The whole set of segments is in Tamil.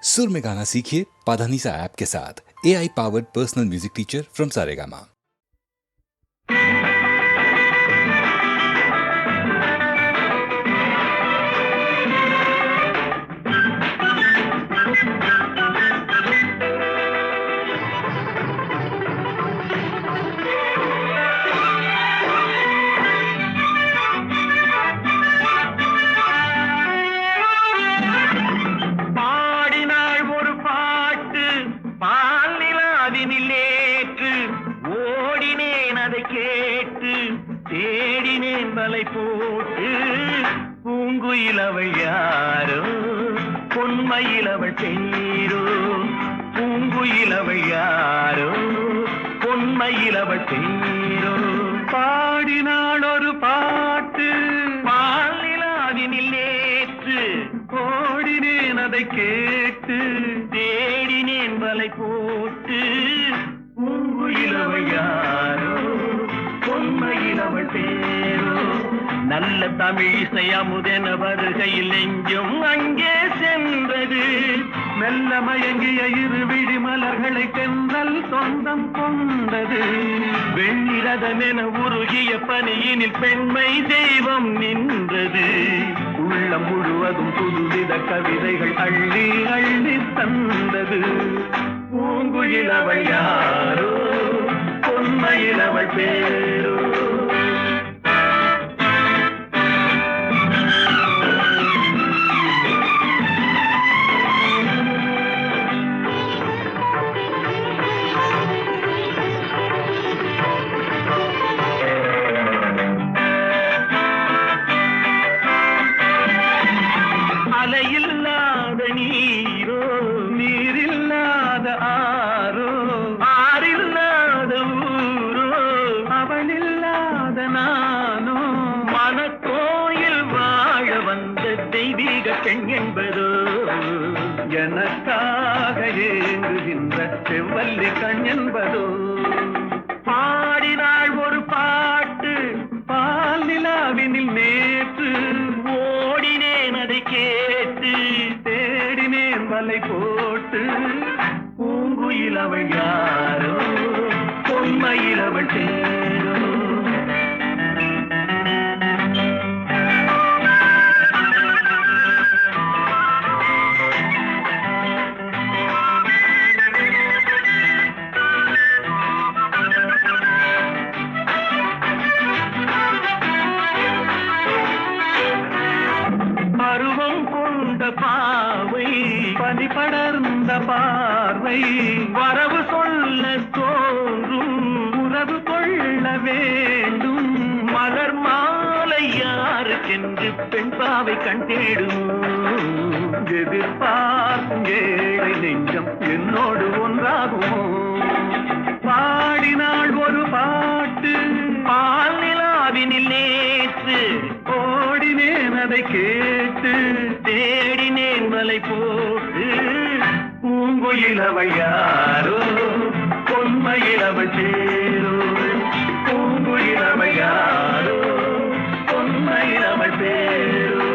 सुर में गाना सीखिए पाधानीसा ऐप के साथ। AI powered personal music teacher from Saregama. தேடினேன் வலை போட்டு பூங்குயிலவள் யாரோ பொன்மயிலவள் பேரோ பூங்குயிலவள் யாரோ பொன்மயிலவள் பேரோ பாடினாள் ஒரு பாட்டு பாலிலாவினில் நேற்று ஓடினேன் அதை கேட்டு தேடினேன் வலை போட்டு பூங்குயிலவள் யாரோ பொன்மயிலவள் பேரோ நல்ல தமிழிசை அமுதென வருகையில் நெஞ்சும் அங்கே சென்றது மெல்ல மயங்கிய இரு விழி மலர்களை தென்றல் சொந்தம் கொண்டது வெண்ணிரதமென உருகிய பனியினில் பெண்மை தெய்வம் நின்றது உள்ளம் முழுவதும் புதுவித கவிதைகள் அள்ளி அள்ளி தந்தது பூங்குயிலவள் யாரோ பொன்மயிலவள் பேரோ அலையில்லாத நீரோ நீரில்லாத ஆரோ ஆறில்லாத ஊரோ அவளில்லாத நானோ மனக்கோயில் வாழ வந்த தெய்வீக பெண் என்பதோ எனக்காக ஏங்குகின்ற செவ்வல்லி கண் என்பதோ பாடினாள் ஒரு பாட்டு பால் நிலாவினில் நேற்று ஓடினேன் அதை கேட்டு தேடினேன் வலை போட்டு பூங்குயிலவள் யாரோ பொன்மயிலவள் பேரோ பருவம் கொண்ட பாவை பனி படர்ந்த பார்வை வரவு சொல்ல தோன்றும் உறவு கொள்ள வேண்டும் மலர் மாலை யாருக்கென்று பெண் பாவை கண் தேடும் எதிர்பார்க்கும் ஏழை நெஞ்சம் என்னோடு ஒன்றாகுமோ பாடினாள் ஒரு பாட்டு பால் நிலாவினில் நேற்று ஓடினேன் அதை கேட்டு தேடினேன் வலை போட்டு பூங்குயிலவள் யாரோ பொன்மயிலவள் பேரோ பூங்குயிலவள் யாரோ பொன்மயிலவள் பேரோ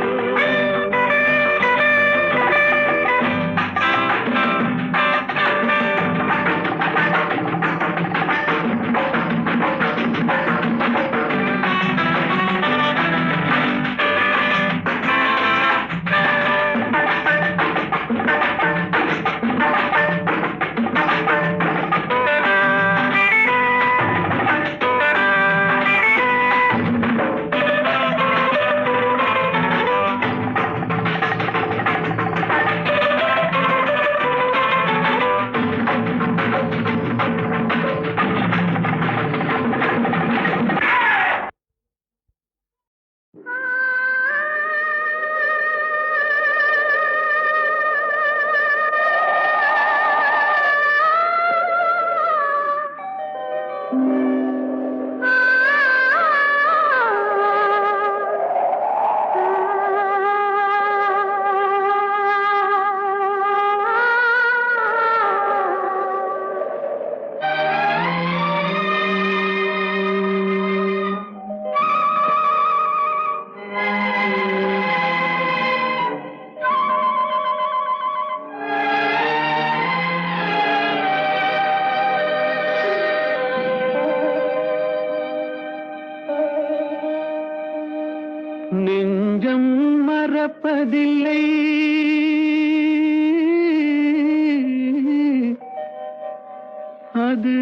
அது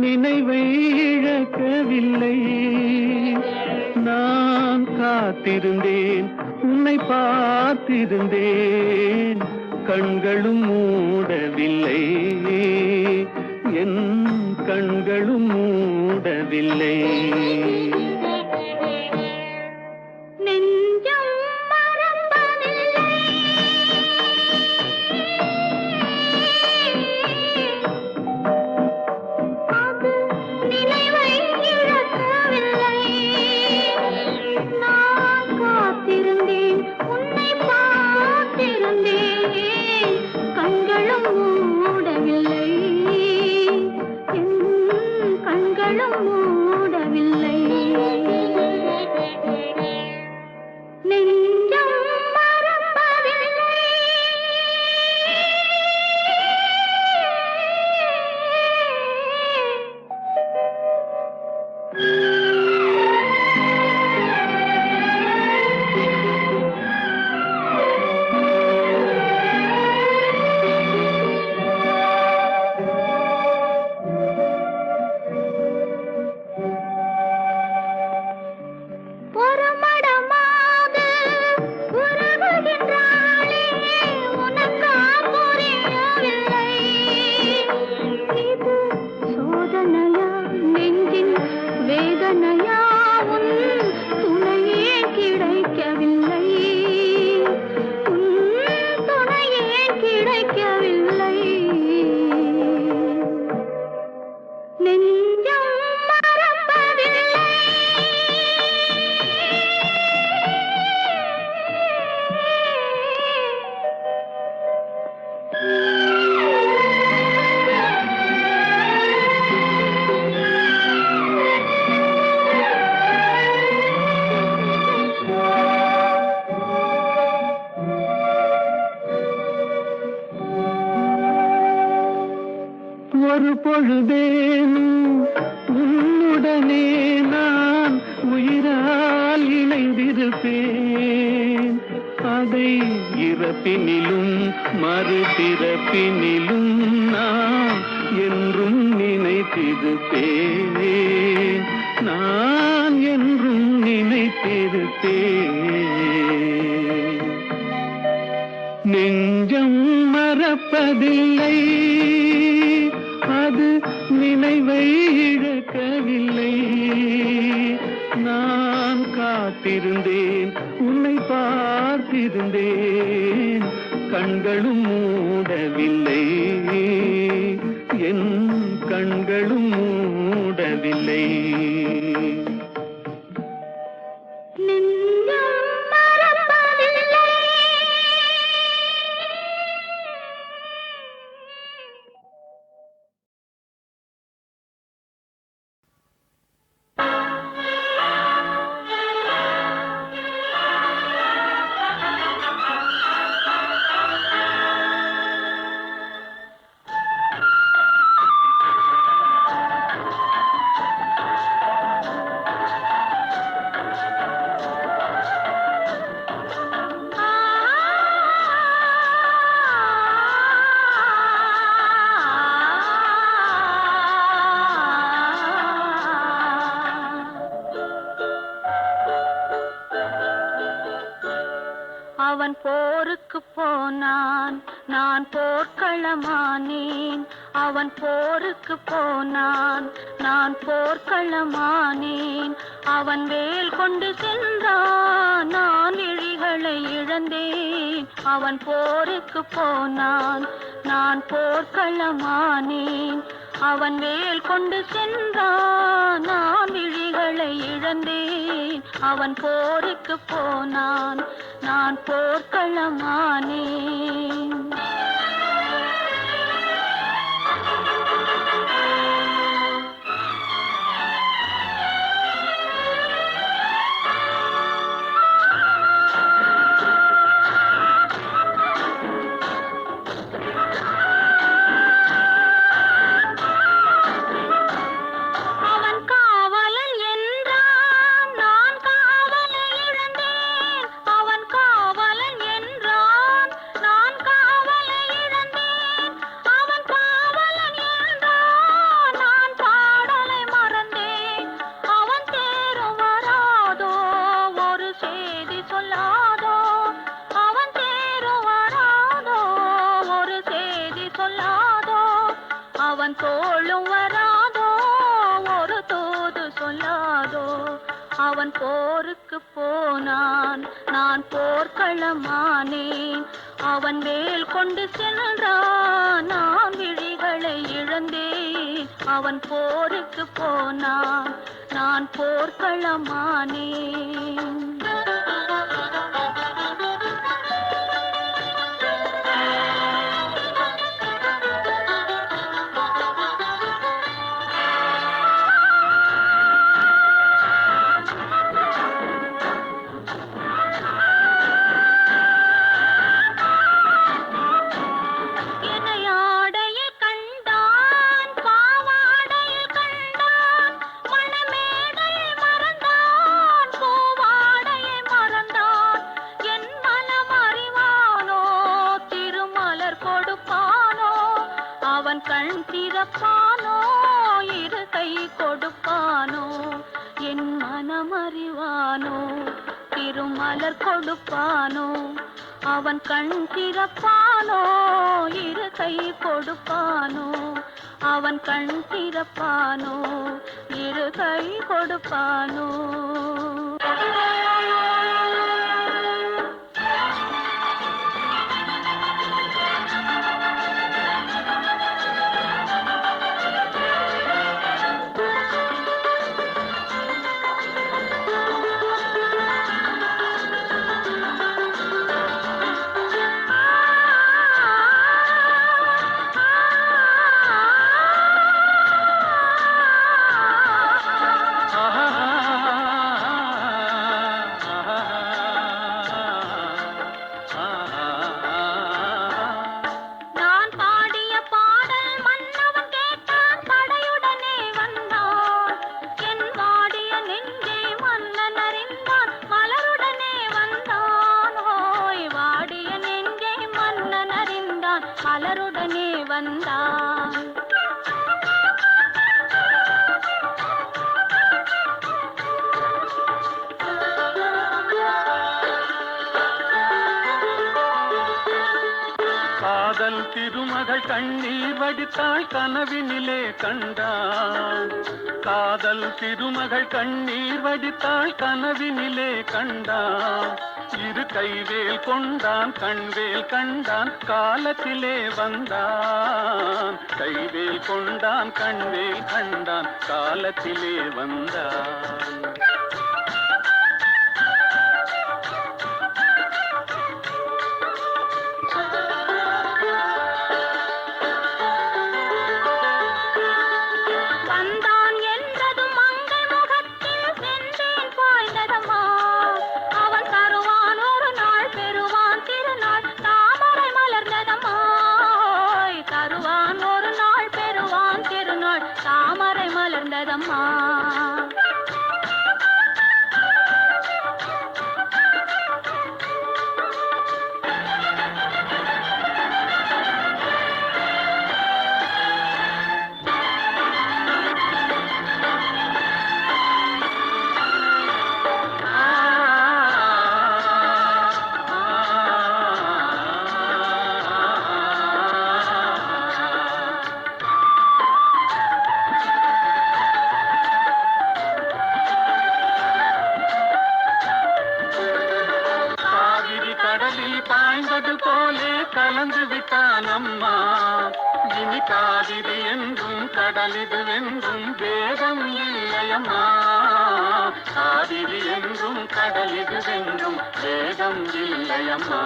நினைவை இழக்கவில்லை. நான் காத்திருந்தேன், உன்னை பார்த்திருந்தேன், கண்களும் மூடவில்லை, என் கண்களும் மூடவில்லை. ஒரு பொழுதேனும் உன்னுடனே நான் உயிரால் இணைந்திருப்பேன். அதை இறப்பினிலும் மறுபிறப்பினிலும் நான் என்றும் நினைத்திருப்பேன், நான் என்றும் நினைத்திருப்பேன். நெஞ்சம் மறப்பதில்லை, அது நினைவை இழக்கவில்லை. நான் காத்திருந்தேன், உன்னை பார்த்திருந்தேன், கண்களும் மூடவில்லை, என் கண்களும் மூடவில்லை. அவன் போருக்கு போனான், நான் போர்க்களமானேன். அவன் போருக்கு போனான், நான் போர்க்களமானேன். அவன் வேல் கொண்டு சென்றான், நான் விழிகளை இழந்தேன். அவன் போருக்கு போனான், நான் போர்க்களமானேன். அவன் வேல் கொண்டு சென்றான், நான் விழிகளை இழந்தேன். அவன் போருக்கு போனான், நான் போர்க்களமானேன். காவலை அவன் தோளும் வராதோ ஒரு தூது சொல்லாதோ அவன் போருக்கு போனான் நான் போர்க்களமானேன் அவன் வேல் கொண்டு சென்றான் நான் விழிகளை இழந்தேன் அவன் போருக்கு போனான் நான் போர்க்களமானேன் கண் திறப்பானோ இரு கை கொடுப்பானோ என் மனமறிவானோ திருமலர் கொடுப்பானோ அவன் கண் திறப்பானோ இரு கை கொடுப்பானோ அவன் கண் திறப்பானோ இரு கை கொடுப்பானோ மலருடனே வந்தான் காதல் திருமகள் கண்ணீர் வடித்தாள் கனவினிலே கண்டான் காதல் திருமகள் கண்ணீர் வடித்தாள் கனவினிலே கண்டான் இரு கைவேல் கொண்டான் கண்வேல் கண்டான் காலத்திலே வந்தான் கைவேல் கொண்டான் கண்வேல் கண்டான் காலத்திலே வந்தான் தாமரை மலர்ந்ததம்மா பாய்ந்தது போலே கலந்து விட்டான் அம்மா இனி காவிரி என்றும் கடலிது என்றும் வேதம் இல்லையம்மா காவிரி என்றும் கடலிது என்றும் வேதம் இல்லையம்மா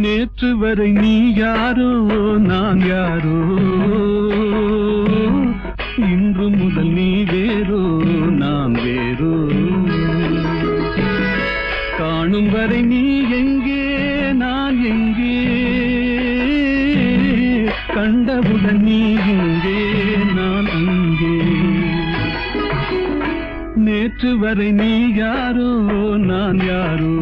நேற்று வரை நீ யாரோ நான் யாரோ, இன்று முதல் நீ வேறோ நான் வேறோ. காணும் வரை நீ எங்கே நான் எங்கே, கண்டவுடன் நீ எங்கே நான் அங்கே. நேற்று வரை நீ யாரோ நான் யாரோ,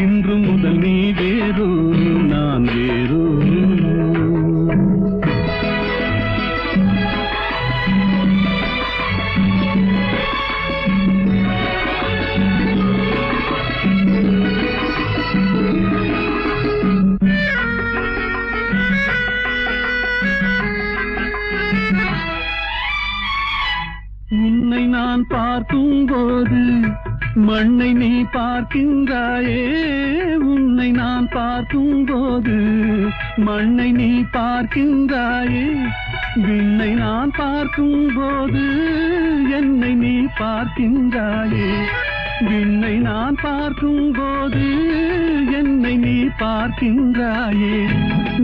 இன்று முதல் நீ வேறோ நான் வேறோ. உன்னை நான் பார்க்கும் போது மண்ணை நீ பார்க்கின்றாயே, உன்னை நான் பார்க்கும் போது மண்ணை நீ பார்க்கின்றாயே. விண்ணை நான் பார்க்கும் போது என்னை நீ பார்க்கின்றாயே. விண்ணை நான் பார்க்கும் போது என்னை நீ பார்க்கின்றாயே.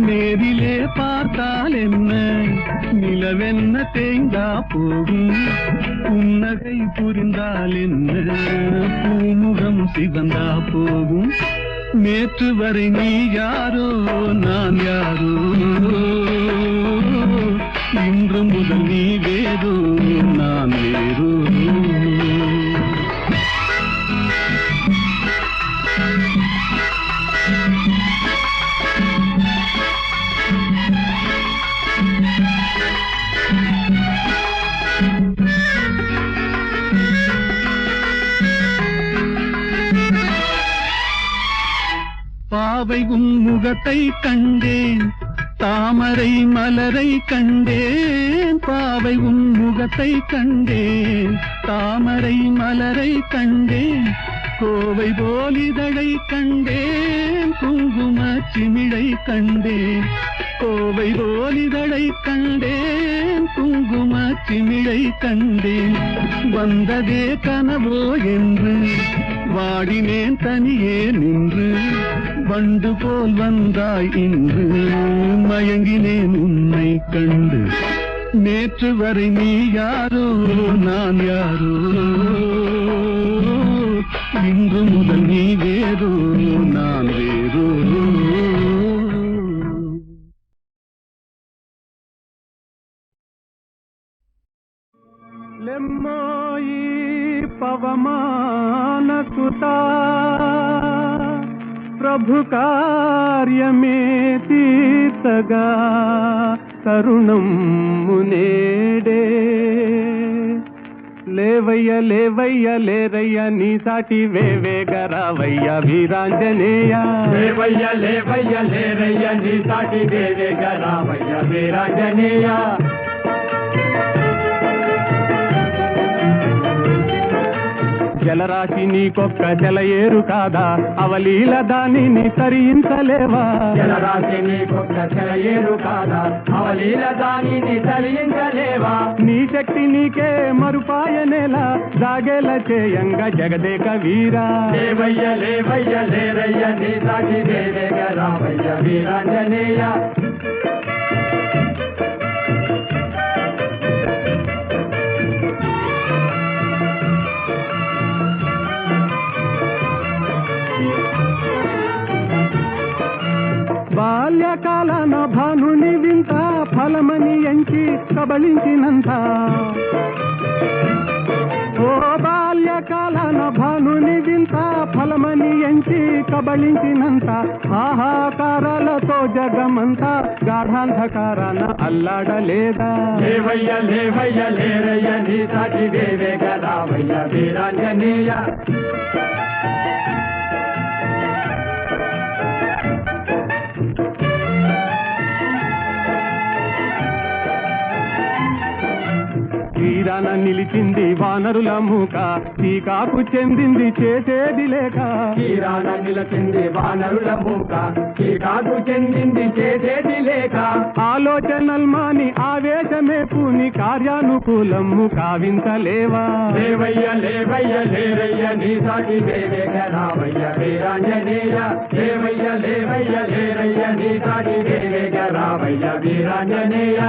நேரிலே பார்த்தால் என்ன, நிலவென்ன தேய்ந்தா போகும். புன்னகை புரிந்தால் என்ன, பூமுகம் சிவந்தா போகும். நேற்று வரை நீ யாரோ நான் யாரோ, இன்று முதல் நீ வேறோ நான் வேறோ. பாவை உன் முகத்தை கண்டேன், தாமரை மலரை கண்டேன். பாவை உன் முகத்தை கண்டேன், தாமரை மலரை கண்டேன். கோவை போல் இதழை கண்டேன், குங்கும சிமிழை கண்டேன். கோவை போல் இதழை கண்டேன், குங்கும சிமிழை கண்டேன். வந்ததே கனவோ என்று வாடினேன் தனியே நின்று. வண்டு போல் வந்தாய் இன்று, மயங்கினேன் உன்னை கண்டு. நேற்று வரை நீ யாரோ நான் யாரோ, இன்று முதல் நீ வேறோ நான் வேறோ. లెమ్మోయి పవమాన సుతా, ప్రభు కార్యమే తీర్చగా తరుణం మునేడే. లేవయ్య లేవయ్య లేరయ్య నీ సాటి వేవేగరావయ్య వీరాంజనేయ. లేవయ్య లేవయ్య లేరయ్య నీ సాటి వేవేగరావయ్య వీరాంజనేయ. జలరాశి నీకొక్క జలయేరు కాదా, అవలీల దానిని తరించలేవా. జలరాశి నీకొక్క జలయేరు కాదా, అవలీల దానిని తరించలేవా. నీ శక్తి నీకే మరుపాయనేలా, జాగేల చేయంగ జగదేక వీరా. లేవయ్య లేవయ్య లేరయ్య నీ సాటి వేవేగరావయ్య వీరాంజనేయ. బాల్యకాలన భానుని వింత ఫలమని ఎంచి కబళించినంత. ఓ బాల్యకాలన భానుని వింత ఫలమని ఎంచి కబళించినంత. ఆహాకారాలతో జగమంతా గాఢాంధకారాన అల్లాడలేదా. లేవయ్య లేవయ్య లేరయ్య నీ సాటి వేవేగరావయ్య వీరాంజనేయ. తీరాన నిలిచింది వానరుల మూక టీకాకు చెందింది చేసేది లేక తీరాన నిలచింది వానరుల మూక టీకాకు చెందింది చేసేది లేక ఆలోచనల్మాని ఆవేశమే పూని కార్యానుకూలము కావింతలేవా లేవయ్య లేవయ్య లేరయ్య నీ సాటి వేవేగ రావయ్య వీరాంజనేయ లేవయ్య లేవయ్య లేరయ్య నీ సాటి వేవేగ రావయ్య వీరాంజనేయ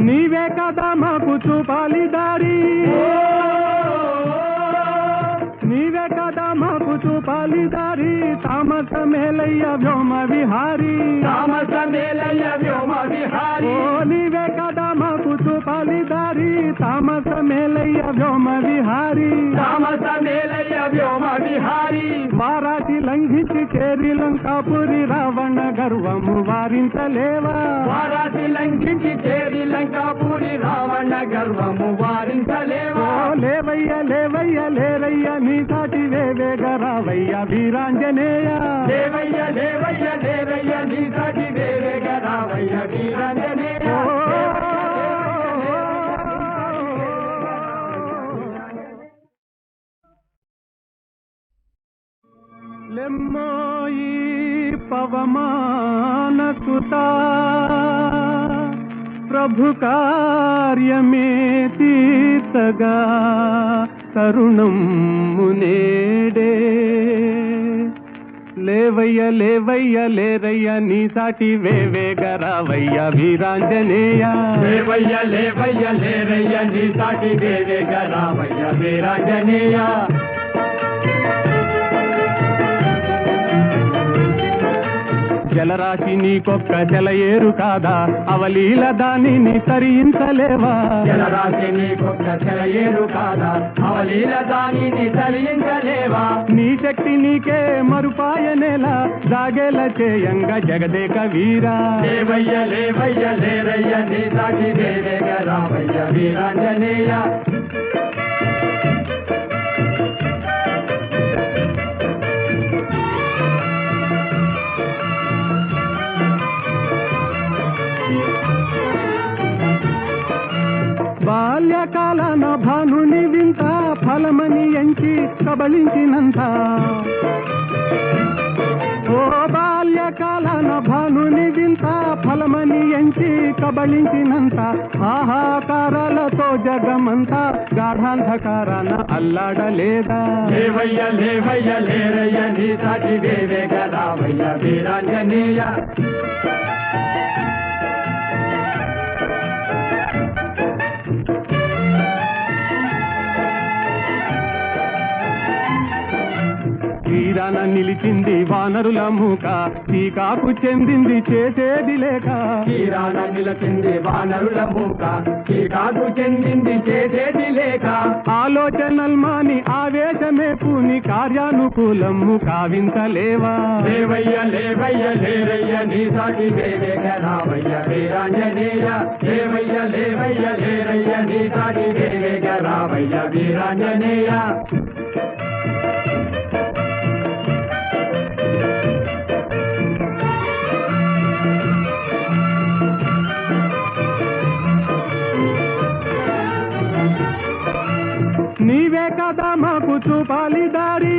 నీవే కదా మాకు చూపాలి దారి నీవే కదా మాకు చూపాలి దారి తామస మేలయ్య వ్యోమ విహారీ తామస మేలయ్య వ్యోమ విహారీ ఓ నీవే కదా మాకు చూపాలి దారి తామస మేలయ్య వ్యోమ విహారీ తామస మేలయ్య వ్యోమ విహారీ వారాటి లంఘించి చేరి లంకాపురి రావణ గర్వము వారించలేవా వారాటి లంఘించి చేరి లంకాపురి రావణ గర్వము వారించలేవా లేవయ్య లేవయ్య లేరయ్య నీ సాటి వేవేగ రావయ్య వీరాంజనేయ లేవయ్య లేవయ్య లేరయ్య నీ సాటి వేవేగ రావయ్య వీరాంజనేయ లెమ్మోయి పవమాన సుతా ప్రభు కార్యమే తీర్చగా తరుణం మునేడే లేవయ్య లేవయ్య లేరయ్య నీ సాటి వేవేగ రావయ్య వీరాంజనేయ లేవయ్య లేవయ్య లేరయ్య నీ సాటి వేవేగ రావయ్య వీరాంజనేయ జలరాశి నీకొక్క జలయేరు కాదా అవలీల దానిని తరించలేవా జలరాశి నీకొక్క చెలయేరు కాదా అవలీల దానిని తలించలేవా నీ శక్తి నీకే మరుపాయనేలా జాగేల చేయంగ జగదేక వీరా లేవయ్య లేవయ్య లేరయ్య నీ సాటి వేవేగ రావయ్య వీరాంజనేయ బాల్యకాలన భానుని వింత ఫలమని ఎంచి కబళించినంత ఓ బాల్యకాలన భానుని వింత ఫలమని ఎంచి కబళించినంత ఆహాకారాలతో జగమంతా గాఢాంధకారాన అల్లాడలేదా లేవయ్య లేవయ్య లేరయ్య నీ సాటి వేవేగ రావయ్య వీరాంజనేయ తీరాన నిలిచింది వానరుల మూక టీకాకు చెందింది చేసేది లేక తీరాన నిలచింది వానరుల మూక టీకాకు చెందింది చేసేది లేక ఆలోచనల్మాని ఆవేశమే పూని కార్యానుకూలము కావింతలేవా లేవయ్య లేవయ్య లేరయ్య నీ సాటి వేవేగ రావయ్య వీరాంజనేయ లేవయ్య లేవయ్య లేరయ్య నీ సాటి వేవేగ రావయ్య వీరాంజనేయ నీవే కదా మాకు చూపాలి దారి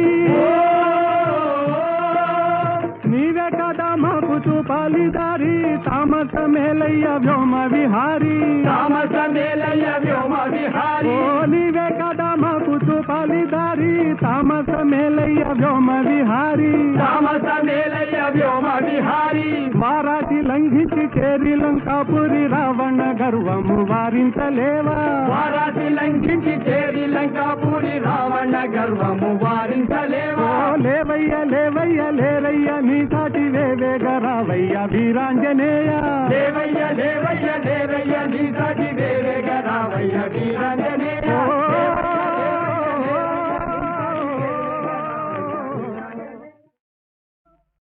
నీవే కదా మాకు చూపాలి దారి తామస మేలయ్య వ్యోమ విహారీ తామస మేలయ్య వ్యోమ విహారీ ఓ నీవే కదా మాకు చూపాలి దారి తామస మేలయ్య వ్యోమ విహారీ తామస మేలయ్య వ్యోమ విహారీ వారాటి లంఘించి చేరి లంకాపురి రావణ గర్వము వారించలేవా వారాటి లంఘించి చేరి లంకాపురి రావణ గర్వము వారించలేవా లేవయ్య లేవయ్య లేరయ్య నీ సాటి వేవేగ రావయ్య వీరాంజనేయ లేవయ్య లేవయ్య లేరయ్య నీ సాటి